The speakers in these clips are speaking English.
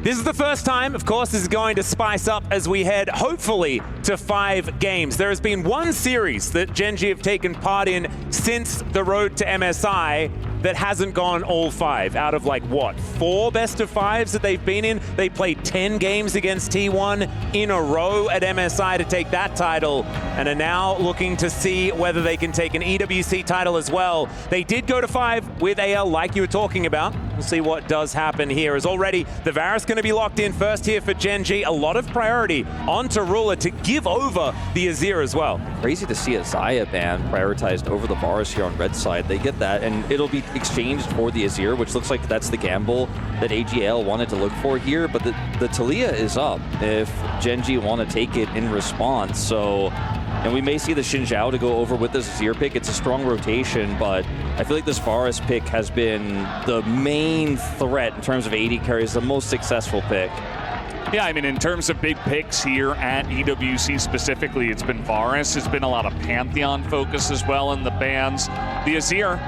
This is the first time, of course, this is going to spice up as we head, hopefully, to 5 games. There has been one series that GENG have taken part in since the road to MSI that hasn't gone all 5 out of, like, what, 4 best of 5s that they've been in? They played 10 games against T1 in a row at MSI to take that title, and are now looking to see whether they can take an EWC title as well. They did go to 5 with AL, like you were talking about. We'll see what does happen here, as already the Varus going to be locked in first here for GENG. A lot of priority onto Ruler to give over the Azir as well. Crazy to see a Xayah ban prioritized over the Varus here on red side. They get that, and it'll be exchanged for the Azir, which looks like that's the gamble that AGL wanted to look for here, but the Taliyah is up if GENG want to take it in response. So, and we may see the Xin Zhao to go over with this Azir pick. It's a strong rotation, but I feel like this Varus pick has been the main threat in terms of AD carries, the most successful pick. Yeah, I mean, in terms of big picks here at EWC specifically, it's been Varus. It's been a lot of Pantheon focus as well in the bans. The Azir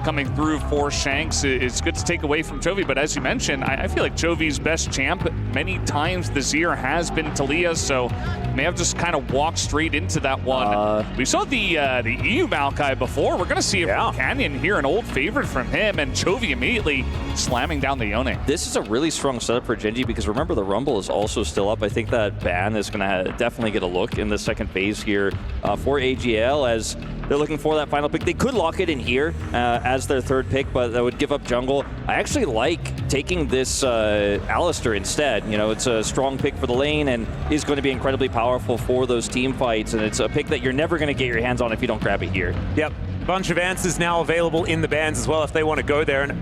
coming through for Shanks. It's good to take away from Chovy, but as you mentioned, I feel like Chovy's best champ many times the Azir has been Taliyah, so may have just kind of walked straight into that one. We saw the EU Maokai before. We're going to see it from Canyon here, an old favorite from him, and Chovy immediately slamming down the Yone. This is a really strong setup for GENG because remember the Rumble is also still up. I think that ban is going to definitely get a look in the second phase here for AGL as they're looking for that final pick. They could lock it in here as their third pick, but that would give up jungle. I actually like taking this Alistar instead. You know, it's a strong pick for the lane and is going to be incredibly powerful for those team fights, and it's a pick that you're never going to get your hands on if you don't grab it here. Yep, bunch of answers now available in the bans as well if they want to go there. And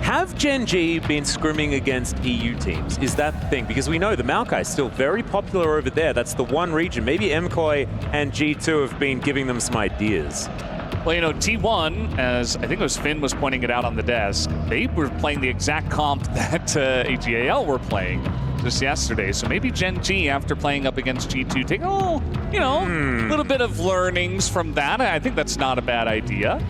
have GENG been scrimming against EU teams? Is that the thing? Because we know the Maokai is still very popular over there. That's the one region. Maybe MKOI and G2 have been giving them some ideas. Well, you know, T1, as I think it was Finn was pointing it out on the desk, they were playing the exact comp that AGAL were playing just yesterday. So maybe GENG, after playing up against G2, take a little bit of learnings from that. I think that's not a bad idea.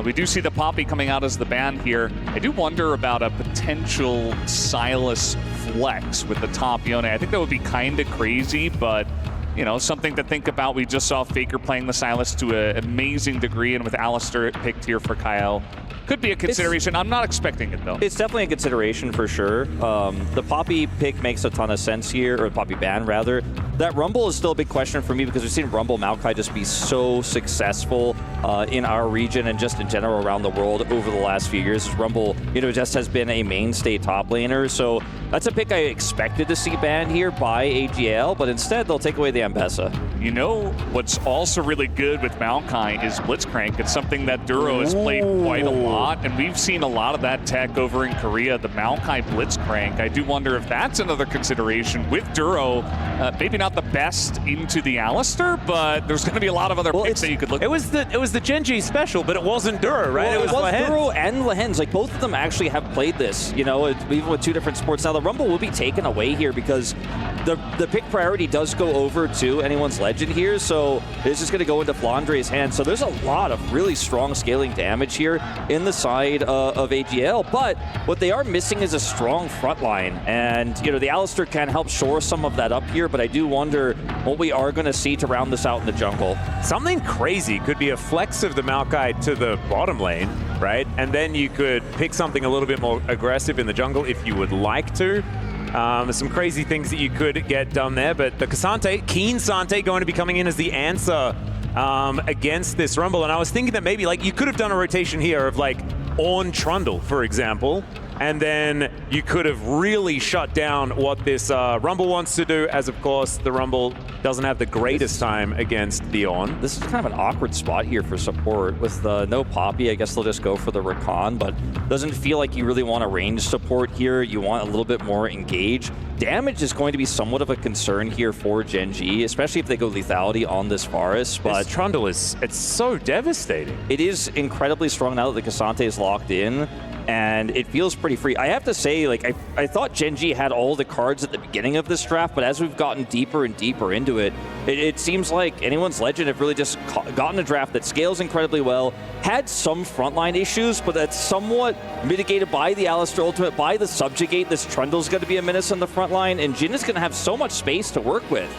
We do see the Poppy coming out as the ban here. I do wonder about a potential Sylas flex with the top Yone. I think that would be kind of crazy, but you know, something to think about. We just saw Faker playing the Sylas to an amazing degree, and with Alistar picked here for Kyle. Could be a consideration. I'm not expecting it, though. It's definitely a consideration for sure. The Poppy pick makes a ton of sense here, or Poppy ban, rather. That Rumble is still a big question for me because we've seen Rumble Maokai just be so successful in our region and just in general around the world over the last few years. Rumble, you know, just has been a mainstay top laner. So that's a pick I expected to see banned here by AGL, but instead they'll take away the Ambessa. You know what's also really good with Maokai is Blitzcrank. It's something that Duro has played quite a lot, and we've seen a lot of that tech over in Korea, the Maokai Blitzcrank. I do wonder if that's another consideration with Duro. Maybe not the best into the Alistar, but there's going to be a lot of other picks that you could look at. It was the GENG special, but it wasn't Duro, right? Well, it was Duro and Lehens. Like, both of them actually have played this, you know, even with 2 different sports. Now, the Rumble will be taken away here because the pick priority does go over to anyone's legend here, so it's just going to go into Flandre's hands. So there's a lot of really strong scaling damage here in the side of AGL, but what they are missing is a strong front line, and you know, the Alistar can help shore some of that up here, but I do wonder what we are going to see to round this out in the jungle. Something crazy could be a flex of the Maokai to the bottom lane, right? And then you could pick something a little bit more aggressive in the jungle if you would like to. There's some crazy things that you could get done there, but the K'Sante, Keen Sante, going to be coming in as the answer against this Rumble. And I was thinking that maybe like you could have done a rotation here of like Ornn Trundle, for example, and then you could have really shut down what this Rumble wants to do, as of course the Rumble doesn't have the greatest time against the Ornn. This is kind of an awkward spot here for support. With no Poppy, I guess they'll just go for the Rakan, but doesn't feel like you really want a range support here. You want a little bit more engage. Damage is going to be somewhat of a concern here for GENG, especially if they go lethality on this Varus. But this Trundle it's so devastating. It is incredibly strong now that the K'Sante is locked in. and it feels pretty free. I have to say, like, I thought GENG had all the cards at the beginning of this draft, but as we've gotten deeper and deeper into it, it seems like Anyone's Legend have really just gotten a draft that scales incredibly well, had some frontline issues, but that's somewhat mitigated by the Alistar Ultimate, by the Subjugate. This Trundle's going to be a menace on the front line, and Jin is going to have so much space to work with.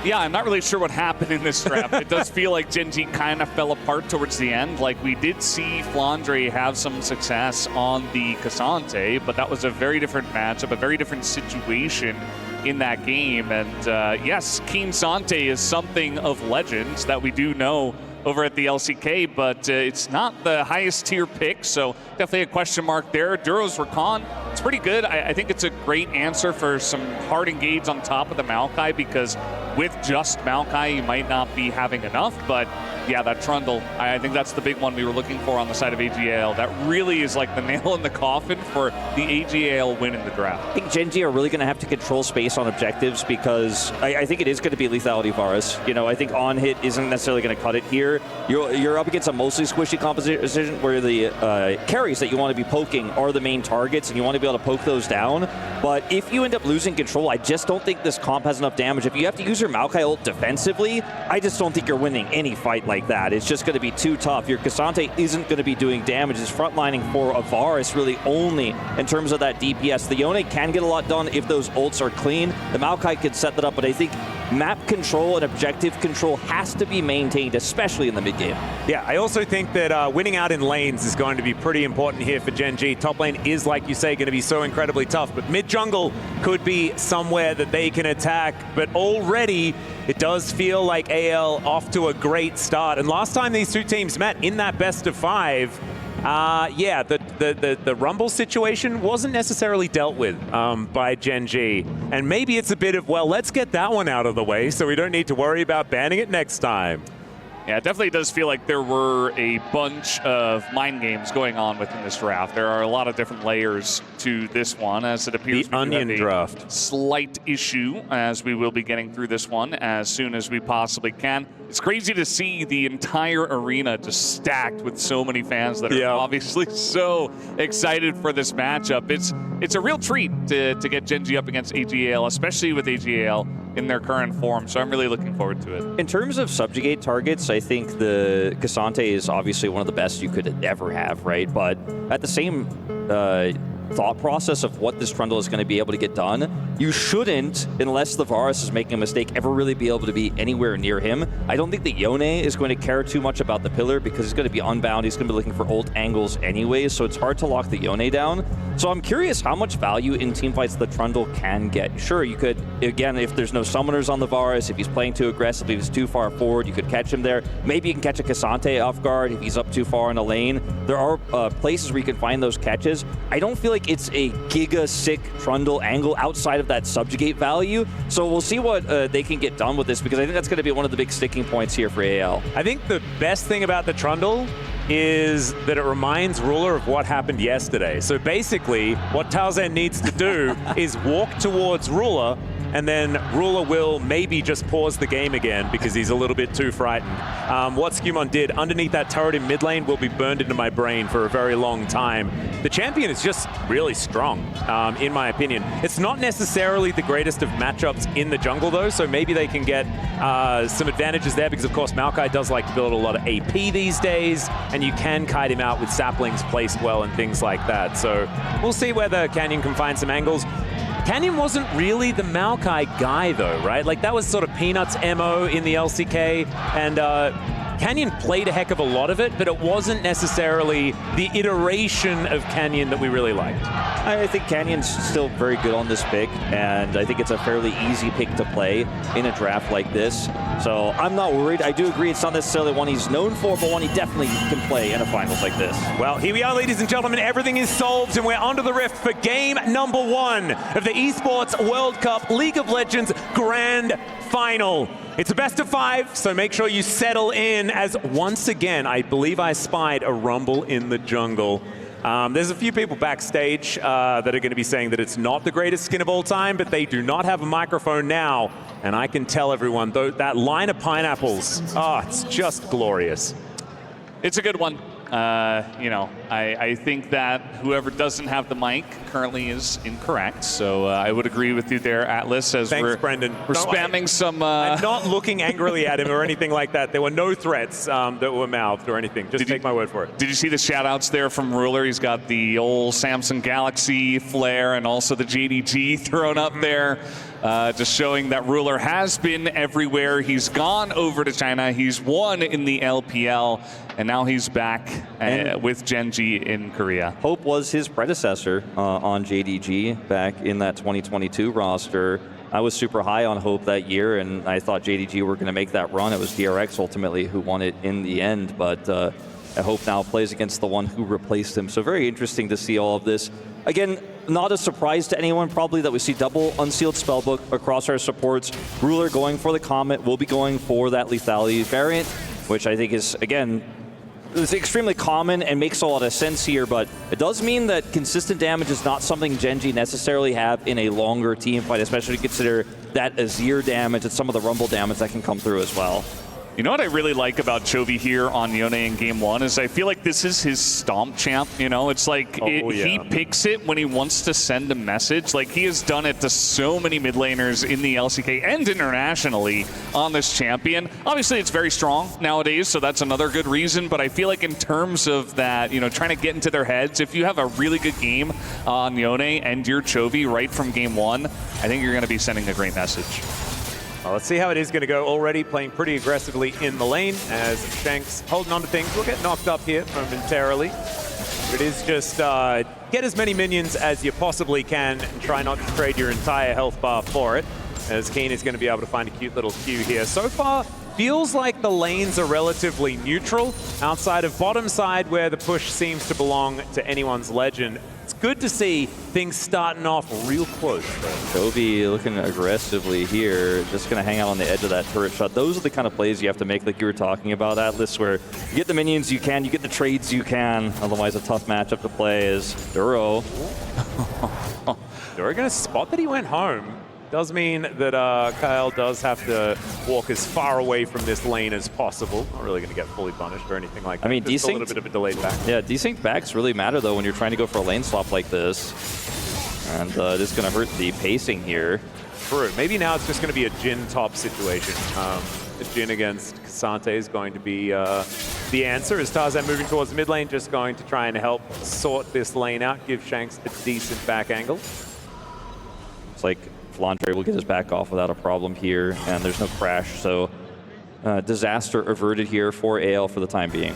Yeah, I'm not really sure what happened in this draft. It does feel like GENG kind of fell apart towards the end. Like, we did see Flandre have some success on the Cassante, but that was a very different matchup, a very different situation in that game. And yes, Keen Sante is something of legends that we do know over at the LCK, but it's not the highest tier pick, so definitely a question mark there. Duro's Rakan, it's pretty good. I think it's a great answer for some hard engage on top of the Maokai, because with just Maokai, you might not be having enough, but yeah, that Trundle, I think that's the big one we were looking for on the side of AGAL. That really is like the nail in the coffin for the AGAL win in the draft. I think GENG are really going to have to control space on objectives, because I think it is going to be lethality Varus. You know, I think on hit isn't necessarily going to cut it here. You're up against a mostly squishy composition where the carries that you want to be poking are the main targets, and you want to be able to poke those down. But if you end up losing control, I just don't think this comp has enough damage. If you have to use your Maokai ult defensively, I just don't think you're winning any fight like that. It's just going to be too tough. Your Cassante isn't going to be doing damage. It's frontlining for a Varus really only in terms of that DPS. The Yone can get a lot done if those ults are clean. The Maokai could set that up, but I think map control and objective control has to be maintained, especially in the mid game. Yeah, I also think that winning out in lanes is going to be pretty important here for GENG. Top lane is, like you say, going to be so incredibly tough, but mid jungle could be somewhere that they can attack. But already, it does feel like AL off to a great start. And last time these two teams met in that best of 5, yeah, the Rumble situation wasn't necessarily dealt with by GENG. And maybe it's a bit of, well, let's get that one out of the way so we don't need to worry about banning it next time. Yeah, it definitely does feel like there were a bunch of mind games going on within this draft. There are a lot of different layers to this one, as it appears the onion draft. Slight issue, as we will be getting through this one as soon as we possibly can. It's crazy to see the entire arena just stacked with so many fans that are obviously so excited for this matchup. It's a real treat to get GENG up against AGAL, especially with AGAL in their current form, so I'm really looking forward to it. In terms of Subjugate targets, I think the Cassante is obviously one of the best you could ever have, right? But at the same thought process of what this Trundle is going to be able to get done, you shouldn't, unless the Varus is making a mistake, ever really be able to be anywhere near him. I don't think that Yone is going to care too much about the pillar, because he's going to be unbound. He's going to be looking for ult angles anyways, so it's hard to lock the Yone down. So I'm curious how much value in teamfights the Trundle can get. Sure, you could, again, if there's no summoners on the Varus, if he's playing too aggressively, if he's too far forward, you could catch him there. Maybe you can catch a Cassante off guard if he's up too far in a lane. There are places where you can find those catches. I don't feel like it's a giga-sick Trundle angle outside of that Subjugate value. So we'll see what they can get done with this, because I think that's going to be one of the big sticking points here for AL. I think the best thing about the Trundle is that it reminds Ruler of what happened yesterday. So basically, what Talzan needs to do is walk towards Ruler, and then Ruler will maybe just pause the game again because he's a little bit too frightened. What Skewmon did underneath that turret in mid lane will be burned into my brain for a very long time. The champion is just really strong, in my opinion. It's not necessarily the greatest of matchups in the jungle, though, so maybe they can get some advantages there, because, of course, Maokai does like to build a lot of AP these days, and you can kite him out with saplings placed well and things like that. So we'll see whether Canyon can find some angles. Canyon wasn't really the Maokai guy, though, right? Like, that was sort of Peanuts' MO in the LCK, and Canyon played a heck of a lot of it, but it wasn't necessarily the iteration of Canyon that we really liked. I think Canyon's still very good on this pick, and I think it's a fairly easy pick to play in a draft like this. So I'm not worried. I do agree it's not necessarily one he's known for, but one he definitely can play in a finals like this. Well, here we are, ladies and gentlemen. Everything is solved, and we're onto the rift for game number 1 of the Esports World Cup League of Legends Grand Final. It's a best of 5, so make sure you settle in, as once again, I believe I spied a rumble in the jungle. There's a few people backstage that are going to be saying that it's not the greatest skin of all time, but they do not have a microphone now. And I can tell everyone, though, that line of pineapples, it's just glorious. It's a good one. You know, I think that whoever doesn't have the mic currently is incorrect. So I would agree with you there, Atlas, as Thanks, we're Brendan. We're spamming some. I'm not looking angrily at him or anything like that. There were no threats that were mouthed or anything. Just take my word for it. Did you see the shout-outs there from Ruler? He's got the old Samsung Galaxy flare and also the JDG thrown up there. Just showing that Ruler has been everywhere. He's gone over to China. He's won in the LPL, and now he's back with GENG in Korea. Hope was his predecessor on JDG back in that 2022 roster. I was super high on Hope that year, and I thought JDG were going to make that run. It was DRX ultimately who won it in the end, but Hope now plays against the one who replaced him. So very interesting to see all of this. Again, not a surprise to anyone probably that we see double Unsealed Spellbook across our supports. Ruler going for the Comet, will be going for that lethality variant, which I think is, again, it's extremely common and makes a lot of sense here, but it does mean that consistent damage is not something GENG necessarily have in a longer team fight, especially to consider that Azir damage and some of the Rumble damage that can come through as well. You know what I really like about Chovy here on Yone in Game 1 is I feel like this is his stomp champ, you know? It's like he picks it when he wants to send a message. Like, he has done it to so many mid laners in the LCK and internationally on this champion. Obviously, it's very strong nowadays, so that's another good reason, but I feel like in terms of that, you know, trying to get into their heads, if you have a really good game on Yone and your Chovy right from Game 1, I think you're going to be sending a great message. Well, let's see how it is going to go. Already playing pretty aggressively in the lane as Shanks holding on to things. We'll get knocked up here momentarily. It is just get as many minions as you possibly can and try not to trade your entire health bar for it, as Keen is going to be able to find a cute little Q here. So far, feels like the lanes are relatively neutral outside of bottom side where the push seems to belong to anyone's legend. It's good to see things starting off real close. Chovy looking aggressively here, just going to hang out on the edge of that turret shot. Those are the kind of plays you have to make, like you were talking about, Atlas, where you get the minions you can, you get the trades you can. Otherwise, a tough matchup to play is Duro. Duro going to spot that he went home. Does mean that Kyle does have to walk as far away from this lane as possible. Not really going to get fully punished or anything like that. I mean, just a little bit of a delayed back. Yeah, desynced backs really matter, though, when you're trying to go for a lane swap like this. And this is going to hurt the pacing here. True. Maybe now it's just going to be a Jhin top situation. Jhin against K'Sante is going to be the answer. As Tarzan moving towards the mid lane, just going to try and help sort this lane out, give Shanks a decent back angle. It's like Flandre will get his back off without a problem here, and there's no crash, so disaster averted here for AL for the time being.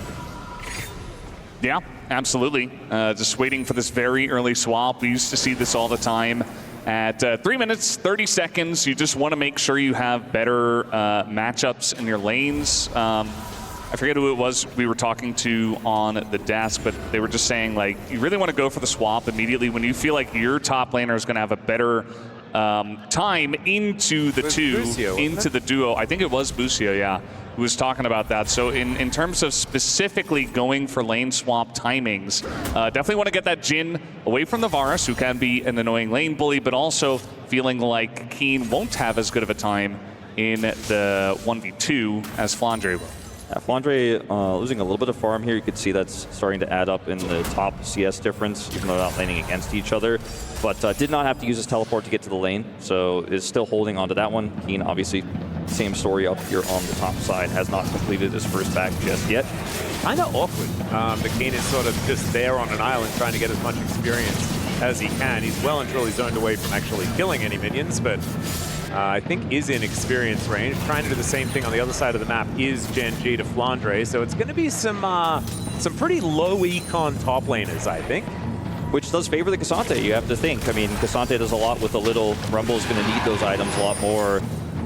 Yeah, absolutely. Just waiting for this very early swap. We used to see this all the time. At 3 minutes, 30 seconds, you just want to make sure you have better matchups in your lanes. I forget who it was we were talking to on the desk, but they were just saying, like, you really want to go for the swap immediately when you feel like your top laner is going to have a better time into the the duo. I think it was Busio, yeah, who was talking about that. So in terms of specifically going for lane swap timings, definitely want to get that Jhin away from the Varus, who can be an annoying lane bully, but also feeling like Keen won't have as good of a time in the 1v2 as Flandre will. Flandre losing a little bit of farm here. You could see that's starting to add up in the top CS difference, even though they're not laning against each other. But did not have to use his teleport to get to the lane, so is still holding on to that one. Keen, obviously, same story up here on the top side, has not completed his first back just yet. Kind of awkward. The Keen is sort of just there on an island trying to get as much experience as he can. He's well and truly zoned away from actually killing any minions, but I think is in experience range. Trying to do the same thing on the other side of the map is GENG to Flandre, so it's going to be some pretty low econ top laners, I think. Which does favor the K'Sante, you have to think. I mean, K'Sante does a lot with a little. Rumble is going to need those items a lot more.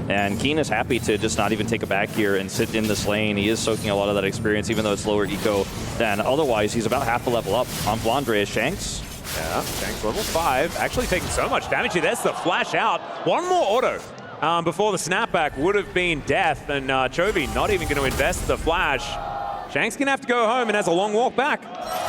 And Keen is happy to just not even take a back here and sit in this lane. He is soaking a lot of that experience, even though it's lower eco than otherwise. He's about half a level up on Flandre as Shanks. Yeah, Shanks level 5, actually taking so much damage here. There's the flash out. One more auto before the snapback would have been death, and Chovy not even going to invest the flash. Shank's gonna have to go home and has a long walk back.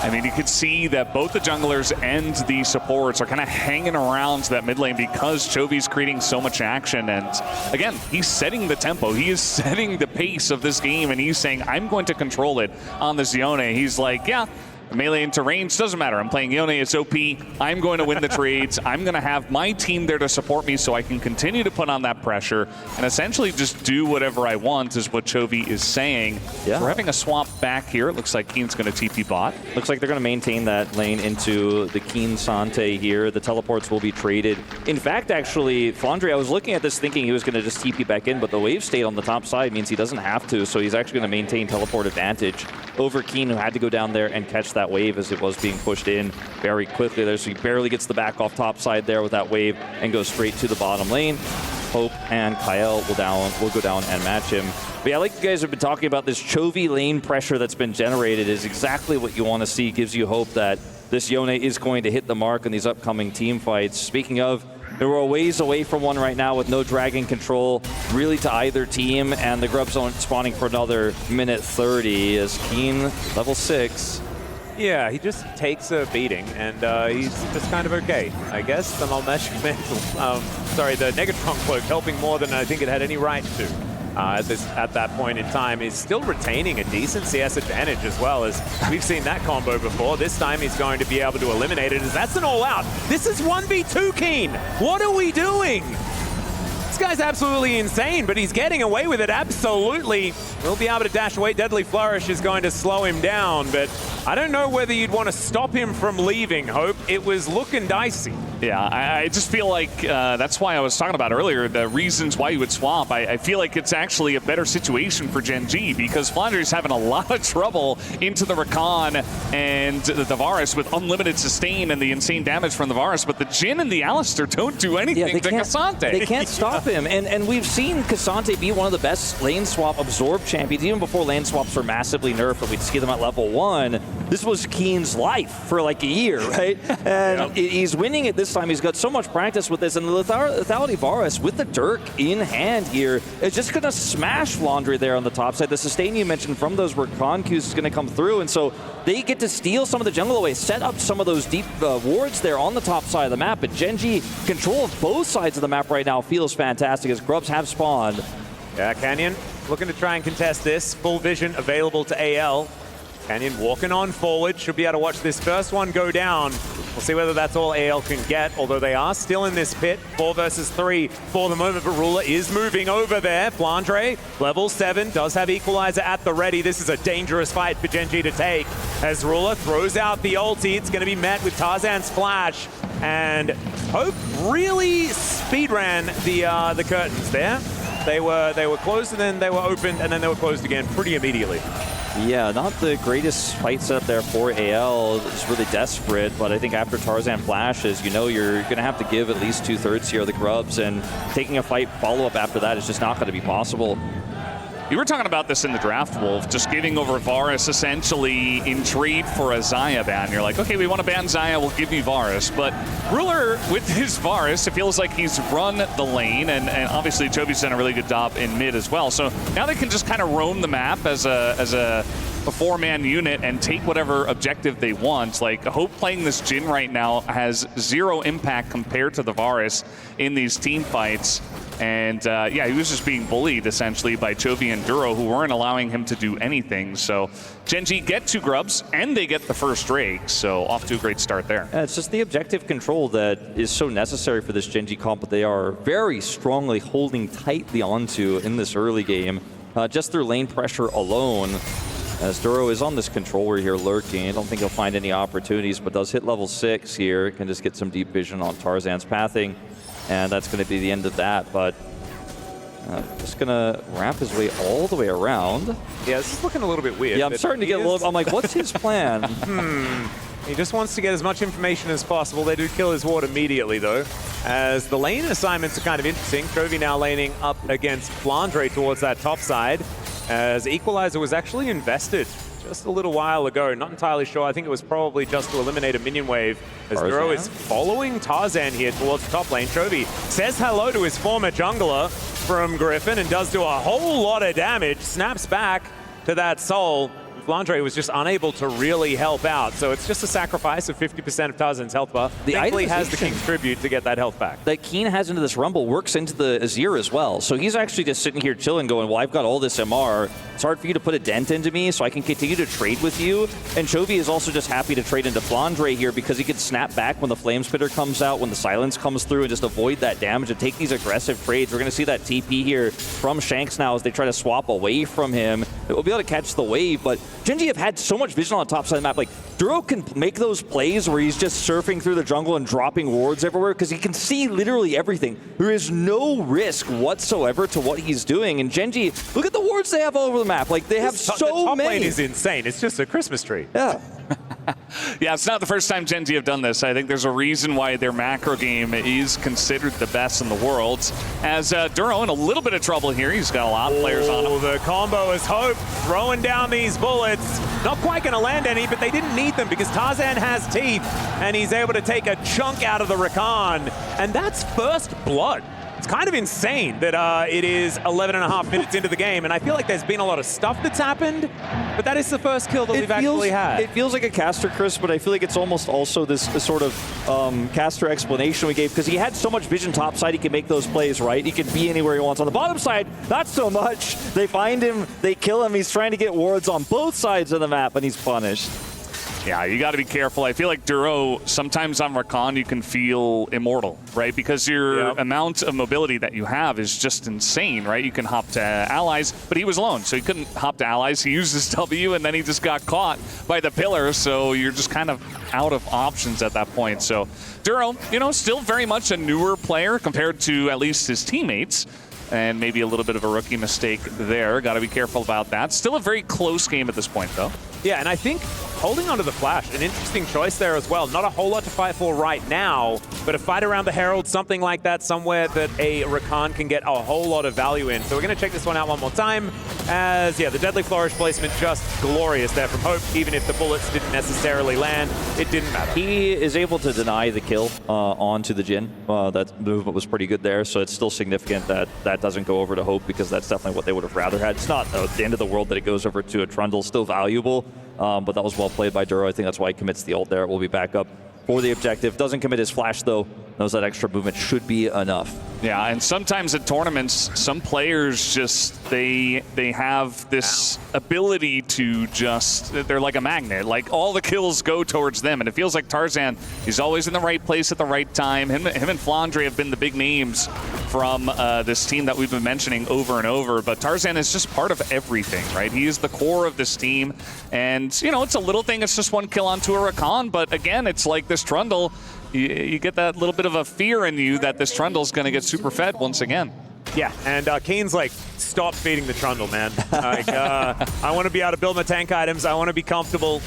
I mean, you could see that both the junglers and the supports are kind of hanging around that mid lane because Chovy's creating so much action. And again, he's setting the tempo. He is setting the pace of this game, and he's saying, I'm going to control it on this Yone. He's like, yeah, melee into range, doesn't matter. I'm playing Yone, it's OP. I'm going to win the trades. I'm going to have my team there to support me so I can continue to put on that pressure and essentially just do whatever I want is what Chovy is saying. Yeah. We're having a swap back here. It looks like Keen's going to TP bot. Looks like they're going to maintain that lane into the Keen Sante here. The teleports will be traded. In fact, actually, Flandre, I was looking at this thinking he was going to just TP back in, but the wave state on the top side means he doesn't have to, so he's actually going to maintain teleport advantage over Keen, who had to go down there and catch that wave as it was being pushed in very quickly there. So he barely gets the back off top side there with that wave and goes straight to the bottom lane. Hope and Kyle will go down and match him. But yeah, like you guys have been talking about, this Chovy lane pressure that's been generated is exactly what you want to see. Gives you hope that this Yone is going to hit the mark in these upcoming team fights. Speaking of, we're a ways away from one right now with no dragon control really to either team, and the Grubs aren't spawning for another minute 30 as Keen, level 6. Yeah, he just takes a beating, and he's just kind of okay. I guess the the Negatron Cloak helping more than I think it had any right to. At that point in time, is still retaining a decent CS advantage as well, as we've seen that combo before. This time he's going to be able to eliminate it, as that's an all-out. This is 1v2, Keen. What are we doing? This guy's absolutely insane, but he's getting away with it, absolutely. We'll be able to dash away. Deadly Flourish is going to slow him down, but I don't know whether you'd want to stop him from leaving, Hope. It was looking dicey. Yeah, I just feel like that's why I was talking about earlier, the reasons why you would swap. I feel like it's actually a better situation for GENG because Flandre's having a lot of trouble into the Rakan and the Varus with unlimited sustain and the insane damage from the Varus, but the Jhin and the Alistar don't do anything to Cassante. They can't stop him, and we've seen Cassante be one of the best lane swap absorb champions, even before lane swaps were massively nerfed, but we'd see them at level 1. This was Keen's life for like a year, right? And he's winning it this time. He's got so much practice with this, and the Lethality Varus with the Dirk in hand here is just going to smash Flandre there on the top side. The sustain you mentioned from those Rakan Qs is going to come through, and so they get to steal some of the jungle away, set up some of those deep wards there on the top side of the map, but GENG control of both sides of the map right now feels fantastic as Grubs have spawned. Yeah, Canyon looking to try and contest this. Full vision available to AL. Canyon walking on forward. Should be able to watch this first one go down. We'll see whether that's all AL can get, although they are still in this pit. 4 versus 3 for the moment, but Ruler is moving over there. Flandre, level 7, does have Equalizer at the ready. This is a dangerous fight for GENG to take. As Ruler throws out the ulti, it's going to be met with Tarzan's flash. And Hope really speedran the curtains there. They were closed, and then they were opened, and then they were closed again pretty immediately. Yeah, not the greatest fight setup there for AL. It's really desperate, but I think after Tarzan flashes, you know you're going to have to give at least 2/3 here of the Grubs, and taking a fight follow-up after that is just not going to be possible. You were talking about this in the draft, Wolf, just giving over Varus essentially in trade for a Xayah ban. You're like, okay, we want to ban Xayah, we'll give you Varus. But Ruler, with his Varus, it feels like he's run the lane, and obviously Chovy's done a really good job in mid as well. So now they can just kind of roam the map as a 4-man unit and take whatever objective they want. Like, Hope playing this Jhin right now has 0 impact compared to the Varus in these team fights. And yeah, he was just being bullied essentially by Chovy and Duro, who weren't allowing him to do anything. So GENG get 2 Grubs and they get the first Drake. So off to a great start there. It's just the objective control that is so necessary for this GENG comp, but they are very strongly holding tightly onto in this early game, just through lane pressure alone. As Duro is on this controller here lurking, I don't think he'll find any opportunities, but does hit level 6 here. Can just get some deep vision on Tarzan's pathing. And that's going to be the end of that, but just going to wrap his way all the way around. Yeah, this is looking a little bit weird. Yeah, I'm starting to get a little, I'm like, what's his plan? He just wants to get as much information as possible. They do kill his ward immediately, though, as the lane assignments are kind of interesting. Chovy now laning up against Flandre towards that top side, as Equalizer was actually invested just a little while ago. Not entirely sure. I think it was probably just to eliminate a minion wave, as Duro is following Tarzan here towards the top lane. Chovy says hello to his former jungler from Griffin and does do a whole lot of damage. Snaps back to that soul. Flandre was just unable to really help out. So it's just a sacrifice of 50% of Tarzan's health bar. Thankfully has the King's Tribute to get that health back. That Keen has into this Rumble works into the Azir as well. So he's actually just sitting here chilling going, well, I've got all this MR. It's hard for you to put a dent into me, so I can continue to trade with you. And Chovy is also just happy to trade into Flandre here because he can snap back when the Flame Spitter comes out, when the silence comes through, and just avoid that damage and take these aggressive trades. We're going to see that TP here from Shanks now as they try to swap away from him. We'll be able to catch the wave, but GENG have had so much vision on the top side of the map. Like, Duro can make those plays where he's just surfing through the jungle and dropping wards everywhere because he can see literally everything. There is no risk whatsoever to what he's doing. And GENG, look at the wards they have all over the map. Like, they have so many. The top lane is insane. It's just a Christmas tree. Yeah. Yeah, it's not the first time GENG have done this. I think there's a reason why their macro game is considered the best in the world. As Duro in a little bit of trouble here. He's got a lot of players on him. The combo is Hope throwing down these bullets. Not quite going to land any, but they didn't need them because Tarzan has teeth, and he's able to take a chunk out of the Rakan. And that's first blood. It's kind of insane that it is 11 and a half minutes into the game, and I feel like there's been a lot of stuff that's happened, but that is the first kill that we've actually had. It feels like a caster, Chris, but I feel like it's almost also this sort of caster explanation we gave, because he had so much vision topside, he can make those plays, right? He can be anywhere he wants. On the bottom side, not so much. They find him, they kill him, he's trying to get wards on both sides of the map, and he's punished. Yeah, you got to be careful. I feel like Duro, sometimes on Rakan, you can feel immortal, right? Because your amount of mobility that you have is just insane, right? You can hop to allies, but he was alone, so he couldn't hop to allies. He used his W, and then he just got caught by the pillar, so you're just kind of out of options at that point. So Duro, you know, still very much a newer player compared to at least his teammates. And maybe a little bit of a rookie mistake there. Got to be careful about that. Still a very close game at this point, though. Yeah, and I think holding onto the Flash, an interesting choice there as well. Not a whole lot to fight for right now, but a fight around the Herald, something like that, somewhere that a Rakan can get a whole lot of value in. So we're going to check this one out one more time as, yeah, the Deadly Flourish placement just glorious there from Hope. Even if the bullets didn't necessarily land, it didn't matter. He is able to deny the kill onto the Jhin. That movement was pretty good there, so it's still significant that that doesn't go over to Hope, because that's definitely what they would have rather had. It's not the end of the world that it goes over to a Trundle, still valuable, but that was well played by Duro. I think that's why he commits the ult there. It will be back up for the objective. Doesn't commit his flash, though. Knows that extra movement should be enough. Yeah, and sometimes at tournaments, some players just, they have this ability to just, they're like a magnet. Like, all the kills go towards them, and it feels like Tarzan, he's always in the right place at the right time. Him and Flandre have been the big names from this team that we've been mentioning over and over, but Tarzan is just part of everything, right? He is the core of this team, and, you know, it's a little thing. It's just one kill onto a Rakan, but again, it's like this Trundle, you get that little bit of a fear in you that this Trundle's going to get super fed once again. Yeah, and Kane's like, stop feeding the Trundle, man. Like, I want to be able to build my tank items. I want to be comfortable.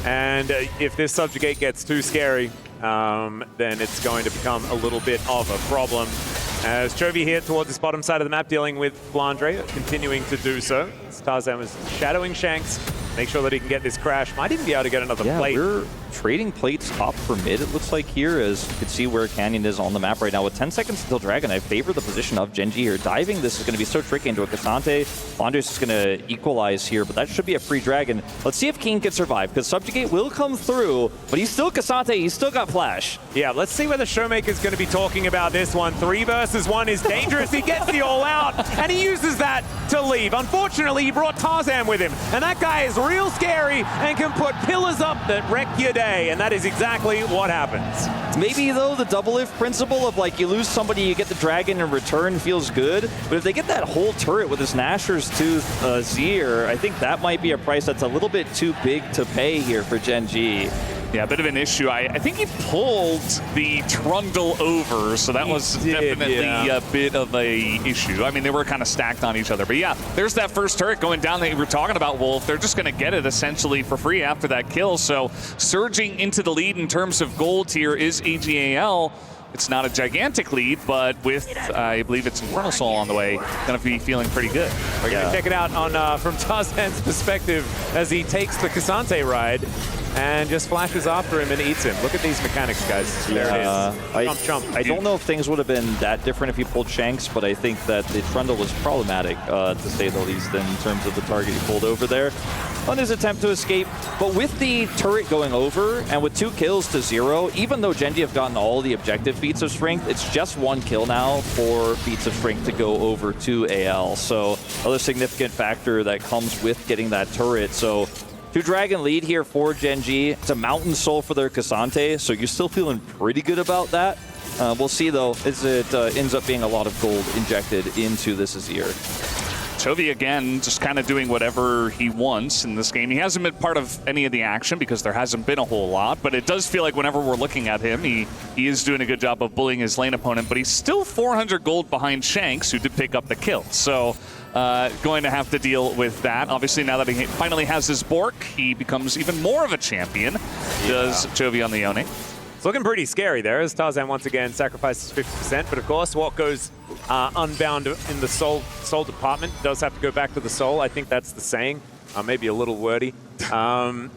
And if this Subjugate gets too scary, then it's going to become a little bit of a problem. As Chovy here towards this bottom side of the map, dealing with Flandre, continuing to do so. Tarzan was shadowing Shanks. Make sure that he can get this crash. Might even be able to get another plate. We're trading plates top for mid, it looks like here, as you can see where Canyon is on the map right now. With 10 seconds until Dragon, I favor the position of GENG here. Diving this is going to be so tricky into a Cassante. Flandre's is going to equalize here, but that should be a free Dragon. Let's see if Keen can survive, because Subjugate will come through, but he's still Cassante, he's still got Flash. Yeah, let's see whether Showmaker's going to be talking about this one. 3 versus 1 is dangerous. He gets the all out, and he uses that to leave. Unfortunately, he brought Tarzan with him, and that guy is real scary and can put pillars up that wreck your day, and that is exactly what happens. Maybe, though, the double if principle of, like, you lose somebody, you get the Dragon in return feels good, but if they get that whole turret with this Nashor's Tooth Zir, I think that might be a price that's a little bit too big to pay here for GENG. Yeah, a bit of an issue. I think he pulled the Trundle over, so that was definitely a bit of a issue. I mean, they were kind of stacked on each other. But yeah, there's that first turret going down that you were talking about, Wolf. They're just going to get it essentially for free after that kill. So surging into the lead in terms of gold here is EGAL. It's not a gigantic lead, but with, I believe it's Infernal Soul on the way, going to be feeling pretty good. We're going to check it out on from Tarzan's perspective as he takes the Cassante ride. and just flashes after him and eats him. Look at these mechanics, guys. There it is. Chomp. I don't know if things would have been that different if he pulled Shanks, but I think that the Trundle was problematic, to say the least, in terms of the target he pulled over there on his attempt to escape. But with the turret going over and with 2 kills to 0, even though Genji have gotten all the objective feats of strength, it's just 1 kill now for feats of strength to go over to AL. So another significant factor that comes with getting that turret. So 2-dragon lead here for Genji. It's a Mountain Soul for their Cassante, so you're still feeling pretty good about that. We'll see, though, as it ends up being a lot of gold injected into this Azir. Chovy, again, just kind of doing whatever he wants in this game. He hasn't been part of any of the action because there hasn't been a whole lot, but it does feel like whenever we're looking at him, he is doing a good job of bullying his lane opponent, but he's still 400 gold behind Shanks, who did pick up the kill. So going to have to deal with that. Obviously, now that he finally has his Bork, he becomes even more of a champion, does Chovy on the Yone. It's looking pretty scary there as Tarzan once again sacrifices 50%, but of course what goes unbound in the soul department does have to go back to the soul. I think that's the saying. Maybe a little wordy. But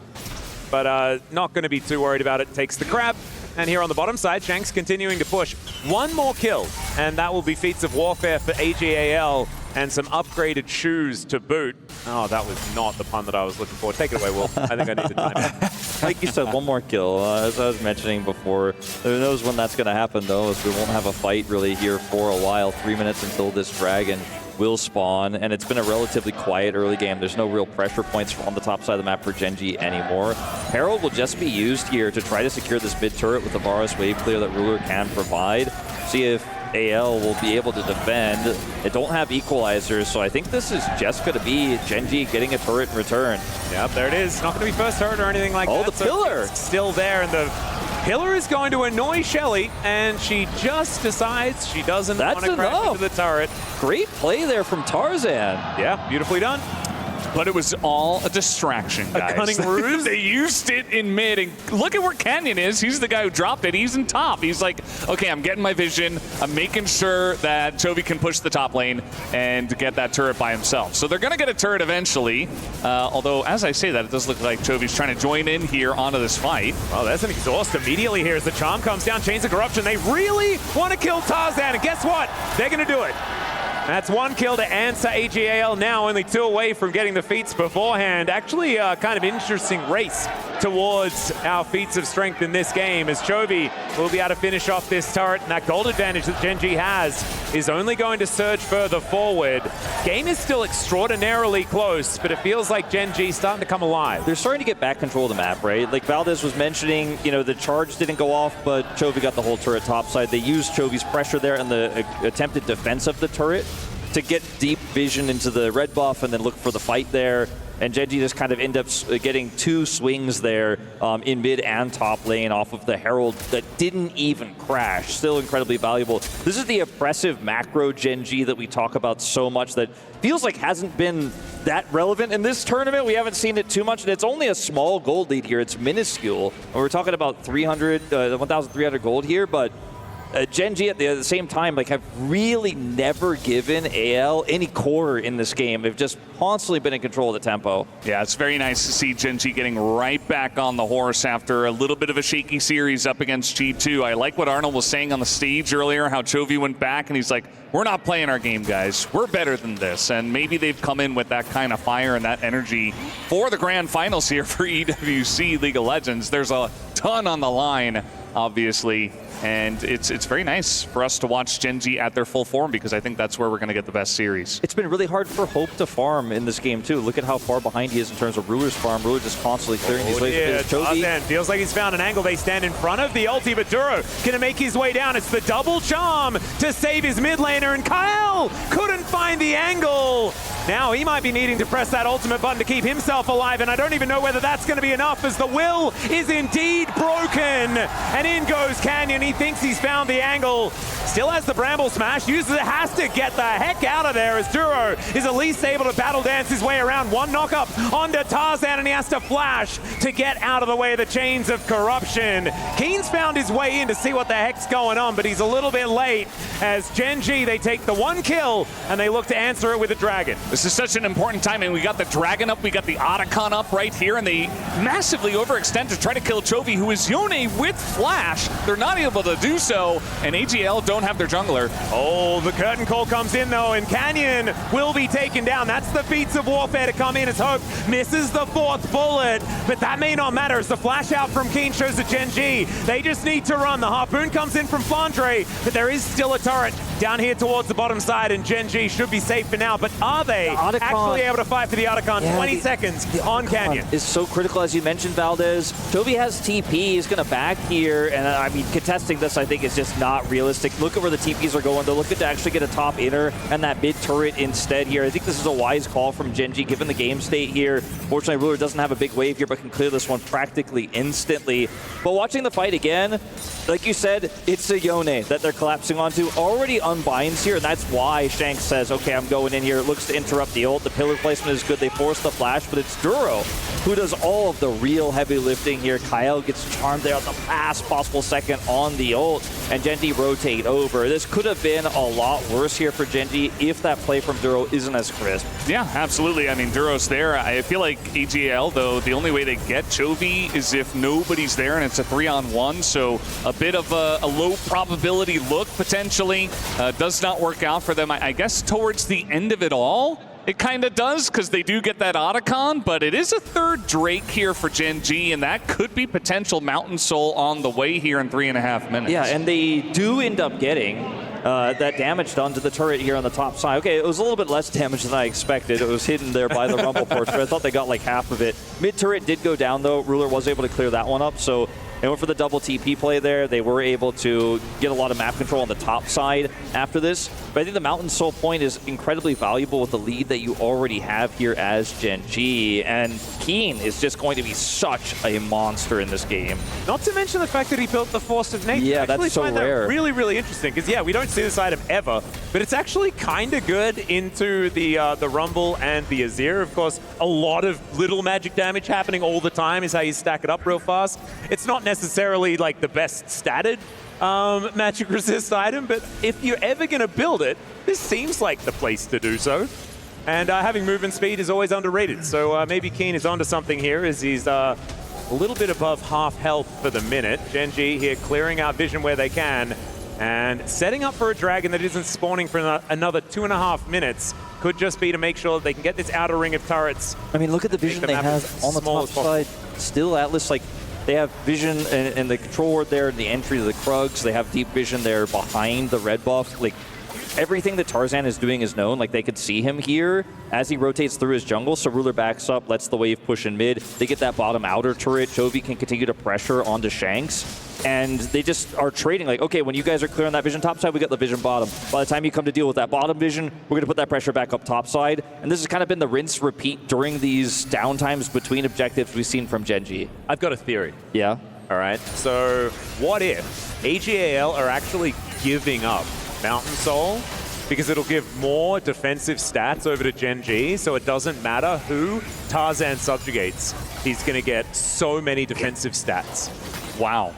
not going to be too worried about it. Takes the crab. And here on the bottom side, Shanks continuing to push. 1 more kill, and that will be feats of warfare for AGAL and some upgraded shoes to boot. Oh, that was not the pun that I was looking for. Take it away, Will. I think I need to time it. Like you said, 1 more kill. As I was mentioning before, who knows when that's going to happen, though, as we won't have a fight really here for a while. 3 minutes until this dragon will spawn, and it's been a relatively quiet early game. There's no real pressure points on the top side of the map for Genji anymore. Herald will just be used here to try to secure this mid turret with the Varus wave clear that Ruler can provide. See if AL will be able to defend. They don't have equalizers, so I think this is just going to be Genji getting a turret in return. Yep, there it is. Not going to be first turret or anything like that. Oh, the pillar! So still there, and the pillar is going to annoy Shelly, and she just decides she doesn't want to crash into the turret. Great play there from Tarzan. Yeah, beautifully done. But it was all a distraction, guys. A cunning ruse? They used it in mid, and look at where Canyon is. He's the guy who dropped it. He's in top. He's like, okay, I'm getting my vision. I'm making sure that Chovy can push the top lane and get that turret by himself. So they're going to get a turret eventually, although as I say that, it does look like Chovy's trying to join in here onto this fight. Well, that's an exhaust immediately here as the charm comes down, Chains of Corruption. They really want to kill Tarzan, and guess what? They're going to do it. That's 1 kill to answer AGAL now, only 2 away from getting the feats beforehand. Actually, kind of interesting race towards our feats of strength in this game as Chovy will be able to finish off this turret, and that gold advantage that Genji has is only going to surge further forward. Game is still extraordinarily close, but it feels like Genji's starting to come alive. They're starting to get back control of the map, right? Like Valdez was mentioning, you know, the charge didn't go off, but Chovy got the whole turret topside. They used Chovy's pressure there and the attempted defense of the turret to get deep vision into the red buff and then look for the fight there. And Genji just kind of end up getting 2 swings there in mid and top lane off of the Herald that didn't even crash. Still incredibly valuable. This is the oppressive macro Genji that we talk about so much that feels like hasn't been that relevant in this tournament. We haven't seen it too much, and it's only a small gold lead here. It's minuscule. And we're talking about 1,300 gold here, but Genji at the same time, like, have really never given AL any core in this game. They've just constantly been in control of the tempo. Yeah, it's very nice to see Genji getting right back on the horse after a little bit of a shaky series up against G2. I like what Arnold was saying on the stage earlier, how Chovy went back and he's like, we're not playing our game, guys. We're better than this. And maybe they've come in with that kind of fire and that energy for the grand finals here for EWC League of Legends. There's a ton on the line, obviously. And it's very nice for us to watch Genji at their full form because I think that's where we're going to get the best series. It's been really hard for Hope to farm in this game, too. Look at how far behind he is in terms of Ruler's farm. Ruler just constantly clearing these waves. Yeah, Tarzan feels like he's found an angle. They stand in front of the ulti, but Duro going to make his way down. It's the double charm to save his mid laner, and Kyle couldn't find the angle. Now he might be needing to press that ultimate button to keep himself alive, and I don't even know whether that's going to be enough as the will is indeed broken. and in goes Canyon. He thinks he's found the angle. Still has the Bramble Smash, uses it, has to get the heck out of there as Duro is at least able to battle dance his way around. One knock-up onto Tarzan, and he has to flash to get out of the way of the chains of corruption. Keen's found his way in to see what the heck's going on, but he's a little bit late as GENG, they take the 1 kill, and they look to answer it with a dragon. This is such an important time, and we got the dragon up, we got the Otacon up right here, and they massively overextend to try to kill Chovy, who is Yone with flash. They're not able to do so, and AGL don't have their jungler. Oh, the curtain call comes in though, and Canyon will be taken down. That's the feats of warfare to come in as Hope misses the 4th bullet, but that may not matter as the flash out from Keen shows that GENG, they just need to run. The harpoon comes in from Flandre, but there is still a turret down here towards the bottom side, and GENG should be safe for now, but are they actually able to fight for the Otacon? Yeah, 20 seconds on Canyon. Is so critical, as you mentioned, Valdez. Chovy has TP, he's going to back here, and I mean, contesting this, I think, is just not realistic. Look at where the TPs are going. They're looking to actually get a top inner and that mid turret instead here. I think this is a wise call from GENG, given the game state here. Fortunately, Ruler doesn't have a big wave here, but can clear this one practically instantly. But watching the fight again, like you said, it's a Yone that they're collapsing onto. Already unbinds here, and that's why Shanks says, okay, I'm going in here. Looks to interrupt the ult. The pillar placement is good. They force the flash, but it's Duro who does all of the real heavy lifting here. Kyle gets charmed there at the last possible second on the ult, and GENG rotate over. This could have been a lot worse here for GENG if that play from Duro isn't as crisp. Yeah, absolutely. I mean, Duro's there. I feel like AGL, though, the only way they get Chovy is if nobody's there and it's a 3-on-1, so a bit of a low probability look potentially. Does not work out for them. I guess towards the end of it all, it kind of does, because they do get that Otacon, but it is a 3rd Drake here for GENG, and that could be potential Mountain Soul on the way here in 3.5 minutes. Yeah, and they do end up getting that damage done to the turret here on the top side. Okay, it was a little bit less damage than I expected. It was hidden there by the Rumble Porch, but I thought they got like half of it. Mid turret did go down, though. Ruler was able to clear that one up, so they went for the double TP play there. They were able to get a lot of map control on the top side after this. But I think the Mountain Soul point is incredibly valuable with the lead that you already have here as GENG. And Keen is just going to be such a monster in this game. Not to mention the fact that he built the Force of Nature. Yeah, that's so rare. Really, really interesting, because yeah, we don't see this item ever, but it's actually kind of good into the Rumble and the Azir. Of course, a lot of little magic damage happening all the time is how you stack it up real fast. It's not necessarily like the best statted magic resist item, but if you're ever going to build it, this seems like the place to do so. And having movement speed is always underrated, so maybe Keen is onto something here as he's a little bit above half health for the minute. GENG here clearing out vision where they can and setting up for a dragon that isn't spawning for another 2.5 minutes. Could just be to make sure that they can get this outer ring of turrets. I mean, look at the vision they have on the top side. Still, Atlas, like, they have vision in the control ward there, in the entry to the Krugs. They have deep vision there behind the red buff. Like, everything that Tarzan is doing is known. Like, they could see him here as he rotates through his jungle. So Ruler backs up, lets the wave push in mid. They get that bottom outer turret. Chovy can continue to pressure onto Shanks. And they just are trading, like, okay, when you guys are clearing that vision top side, we got the vision bottom. By the time you come to deal with that bottom vision, we're going to put that pressure back up top side. And this has kind of been the rinse repeat during these downtimes between objectives we've seen from GENG. I've got a theory. Yeah? All right, so what if AGAL are actually giving up Mountain Soul because it'll give more defensive stats over to GENG, so it doesn't matter who Tarzan subjugates. He's going to get so many defensive stats. Wow.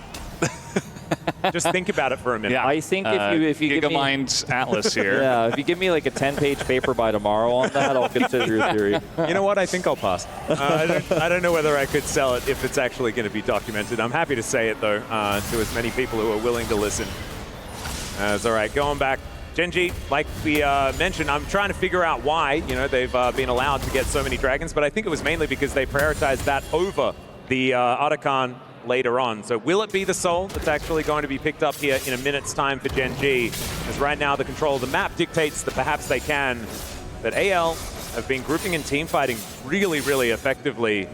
Just think about it for a minute. Yeah, I think if you give me Gigamind Atlas here. Yeah, if you give me like a 10-page paper by tomorrow on that, I'll consider your theory. You know what? I think I'll pass. I don't know whether I could sell it if it's actually going to be documented. I'm happy to say it, though, to as many people who are willing to listen. It's all right. Going back. GENG, like we mentioned, I'm trying to figure out why, you know, they've been allowed to get so many dragons, but I think it was mainly because they prioritized that over the Otacon later on. So will it be the soul that's actually going to be picked up here in a minute's time for GENG? As right now the control of the map dictates that perhaps they can. But AL have been grouping and team fighting really, really effectively.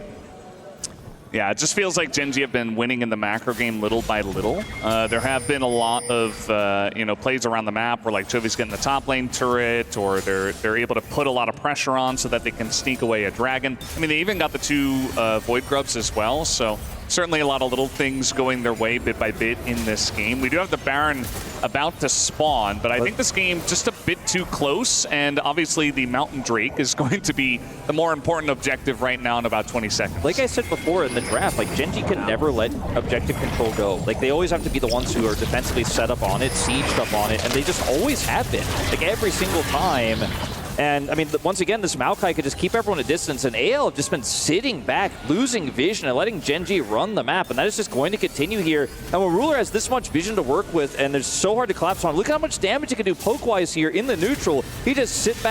Yeah, it just feels like GENG have been winning in the macro game little by little. There have been a lot of you know, plays around the map where like Chovy's getting the top lane turret, or they're able to put a lot of pressure on so that they can sneak away a dragon. I mean, they even got the 2 Void Grubs as well, so certainly a lot of little things going their way bit by bit in this game. We do have the Baron about to spawn, but I think this game just a bit too close, and obviously the Mountain Drake is going to be the more important objective right now in about 20 seconds. Like I said before in the draft, like GENG can never let objective control go. Like they always have to be the ones who are defensively set up on it, sieged up on it, and they just always have been, like every single time. And I mean, once again, this Maokai could just keep everyone at distance, and AL have just been sitting back, losing vision, and letting GENG run the map, and that is just going to continue here. And when Ruler has this much vision to work with, and they're so hard to collapse on, look at how much damage he can do poke-wise here in the neutral. He just sits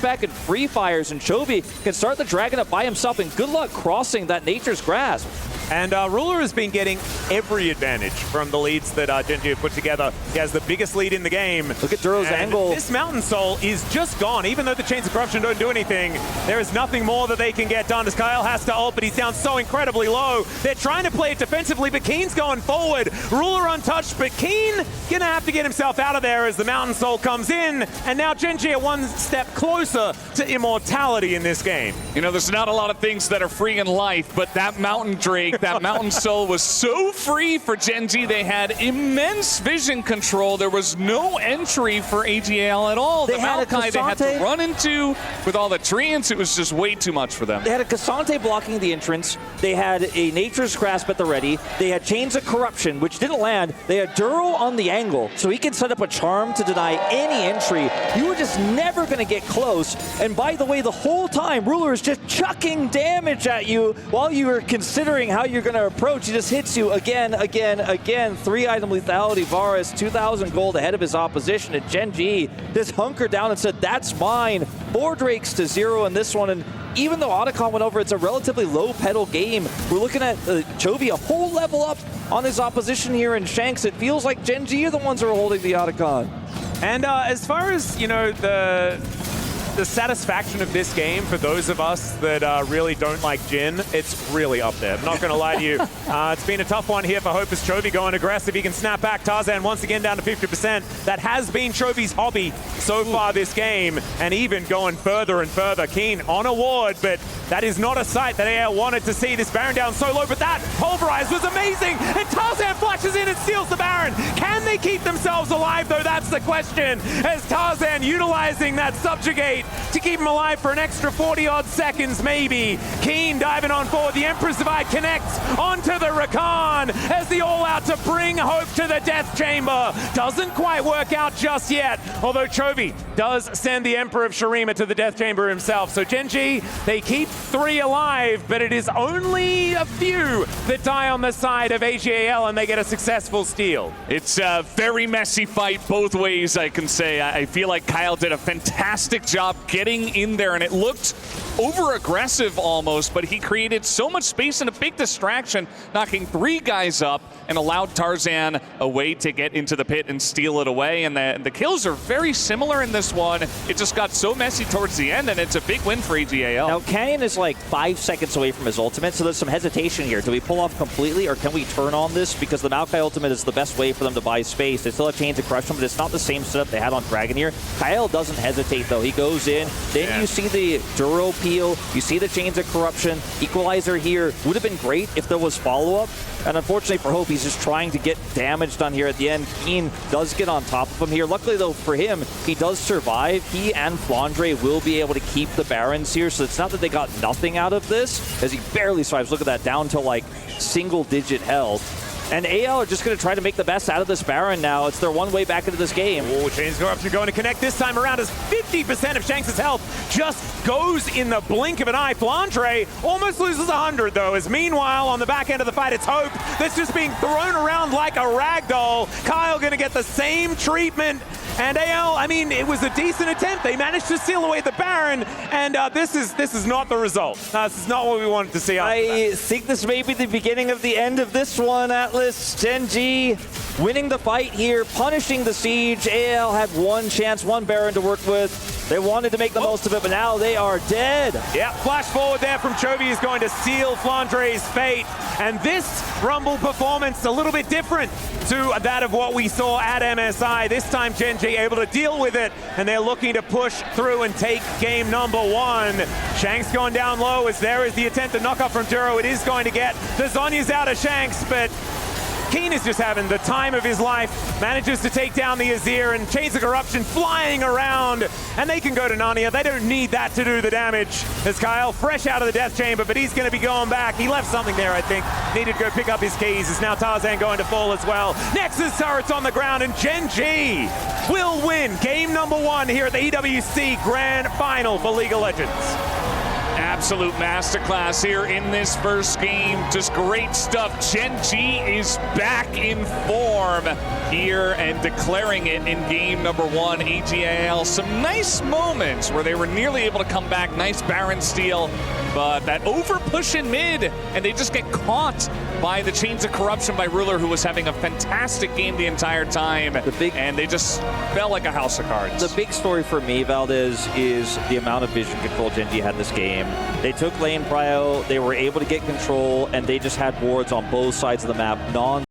back and free fires, and Chovy can start the Dragon up by himself, and good luck crossing that Nature's Grasp. And Ruler has been getting every advantage from the leads that GENG have put together. He has the biggest lead in the game. Look at Duro's angle. This Mountain Soul is just gone. Even though the Chains of Corruption don't do anything, there is nothing more that they can get done as Kyle has to ult, but he's down so incredibly low. They're trying to play it defensively, but Keen's going forward. Ruler untouched, but Keen gonna have to get himself out of there as the Mountain Soul comes in, and now GENG are one step closer to immortality in this game. You know, there's not a lot of things that are free in life, but that Mountain Drake, that Mountain Soul was so free for GENG. They had immense vision control. There was no entry for AGL at all. They the had Maokai they had to run into with all the treants, it was just way too much for them. They had a Cassante blocking the entrance. They had a Nature's Grasp at the ready. They had Chains of Corruption, which didn't land. They had Duro on the angle, so he can set up a charm to deny any entry. You were just never going to get close. And by the way, the whole time, Ruler is just chucking damage at you while you were considering how you're going to approach. He just hits you again, again, again. 3-item lethality. Varus, 2,000 gold ahead of his opposition. And GENG just hunkered down and said, that's mine. 4 Drakes to 0 in this one. And even though Otacon went over, it's a relatively low pedal game. We're looking at Chovy a whole level up on his opposition here in Shanks. It feels like GENG are the ones who are holding the Otacon. And as far as, you know, the satisfaction of this game for those of us that really don't like Jin, it's really up there. I'm not going to lie to you. It's been a tough one here for Hopus Chovy going aggressive. He can snap back Tarzan once again down to 50%. That has been Chovy's hobby so far this game, and even going further and further. Keen on a ward, but that is not a sight that AL wanted to see. This Baron down so low, but that Pulverize was amazing, and Tarzan flashes in and steals the Baron. Can they keep themselves alive, though? That's the question, as Tarzan utilizing that Subjugate to keep him alive for an extra 40-odd seconds, maybe. Keen diving on forward. The Emperor's Divide connects onto the Rakan as the all-out to bring hope to the Death Chamber. Doesn't quite work out just yet, although Chovy does send the Emperor of Shurima to the Death Chamber himself. So GENG, they keep 3 alive, but it is only a few that die on the side of AGAL, and they get a successful steal. It's a very messy fight both ways, I can say. I feel like Kyle did a fantastic job getting in there, and it looked over-aggressive almost, but he created so much space and a big distraction, knocking 3 guys up and allowed Tarzan a way to get into the pit and steal it away. And the kills are very similar in this one. It just got so messy towards the end, and it's a big win for AGAL. Now, Canyon is like 5 seconds away from his ultimate, so there's some hesitation here. Do we pull off completely, or can we turn on this? Because the Maokai ultimate is the best way for them to buy space. They still have Chains of Corruption, but it's not the same setup they had on Dragon here. Kyle doesn't hesitate, though. He goes in. Then you see the Duro peel. You see the Chains of Corruption. Equalizer here. Would have been great if there was follow-up. And unfortunately for Hope, he's just trying to get damage done here at the end. Keen does get on top of him here. Luckily, though, for him, he does survive. He and Flandre will be able to keep the Barons here, so it's not that they got nothing out of this, as he barely survives. Look at that, down to like single-digit health. And AL are just going to try to make the best out of this Baron now. It's their one way back into this game. Oh, Chains of Corruption going to connect this time around as 50% of Shanks' health just goes in the blink of an eye. Flandre almost loses 100, though, as meanwhile, on the back end of the fight, it's Hope that's just being thrown around like a rag doll. Kyle going to get the same treatment. And AL, I mean, it was a decent attempt. They managed to steal away the Baron, and this is not the result. This is not what we wanted to see. I think this may be the beginning of the end of this one, Atlas. GENG winning the fight here, punishing the siege. AL had one chance, one Baron to work with. They wanted to make the most of it, but now they are dead. Yeah, flash forward there from Chovy is going to seal Flandre's fate. And this Rumble performance a little bit different to that of what we saw at MSI. This time GENG able to deal with it, and they're looking to push through and take game number 1. Shanks going down low as there is the attempt to knock up from Duro. It is going to get the Zonya's out of Shanks, but Keen is just having the time of his life, manages to take down the Azir, and Chains of Corruption flying around, and they can go to Narnia. They don't need that to do the damage. As Kyle, fresh out of the death chamber, but he's going to be going back. He left something there, I think. Needed to go pick up his keys. It's now Tarzan going to fall as well. Nexus turrets on the ground, and GENG will win game number 1 here at the EWC Grand Final for League of Legends. Absolute masterclass here in this first game. Just great stuff. GENG is back in form here and declaring it in game number 1. AGAL, some nice moments where they were nearly able to come back. Nice Baron steal, but that over push in mid, and they just get caught by the Chains of Corruption by Ruler, who was having a fantastic game the entire time. And they just fell like a house of cards. The big story for me, Valdez, is the amount of vision control GENG had this game. They took lane prio, they were able to get control, and they just had wards on both sides of the map,